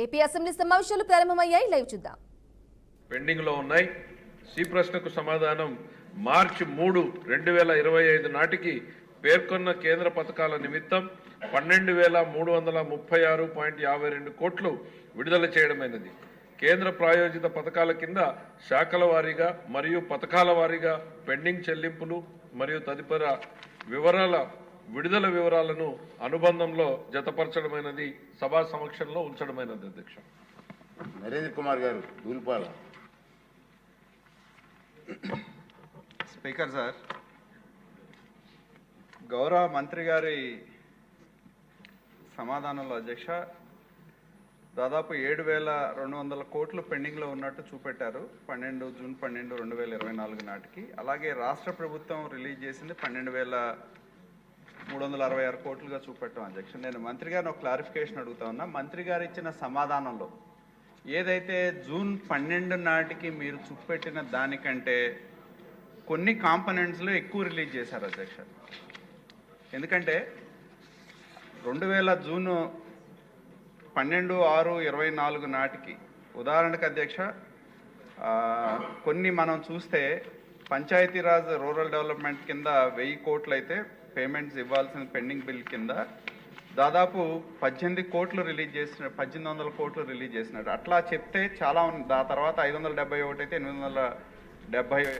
AP assembly సమావేశాలు ప్రారంభమయ్యాయి. Live చూద్దాం. పెండింగ్ లో ఉన్నాయి. సి ప్రశ్నకు సమాధానం మార్చి 3, 2025 నాటికి పేర్కొన్న కేంద్ర పథకాల నిమిత్తం 12,336.52 కోట్లు విడుదల చేయడమైనది. కేంద్ర ప్రాయోజిత పథకాల కింద శాఖల వారీగా మరియు పథకాల వారీగా పెండింగ్ చెల్లింపులు మరియు తదుపరి వివరాల విడుదల వివరాలను అనుబంధంలో జతపరచడమైనది, సభా సమక్షంలో ఉంచడమైనది. అధ్యక్ష నరేంద్ర కుమార్ గారు దూల్పాల. స్పీకర్ సార్, గౌరవ మంత్రి గారి సమాధానంలో అధ్యక్ష దాదాపు 7,200 కోట్లు పెండింగ్లో ఉన్నట్టు చూపెట్టారు జూన్ 12, 2024 నాటికి. అలాగే రాష్ట్ర ప్రభుత్వం రిలీజ్ చేసింది 12,366 కోట్లుగా చూపెట్టాం అధ్యక్ష. నేను మంత్రి గారిని ఒక క్లారిఫికేషన్ అడుగుతా ఉన్నా. మంత్రి గారు ఇచ్చిన సమాధానంలో ఏదైతే జూన్ 12 నాటికి మీరు చూపెట్టిన దానికంటే కొన్ని కాంపనెంట్స్లో ఎక్కువ రిలీజ్ చేశారు అధ్యక్ష. ఎందుకంటే 2000 జూన్ 12/6/24 నాటికి ఉదాహరణకు అధ్యక్ష కొన్ని మనం చూస్తే పంచాయతీరాజ్ రూరల్ డెవలప్మెంట్ కింద 1000 కోట్లు అయితే పేమెంట్స్ ఇవ్వాల్సిన పెండింగ్ బిల్ కింద దాదాపు 18 కోట్లు రిలీజ్ చేసిన 1800 కోట్లు రిలీజ్ చేసినట్టు అట్లా చెప్తే చాలా ఉంది. ఆ తర్వాత 571 అయితే 870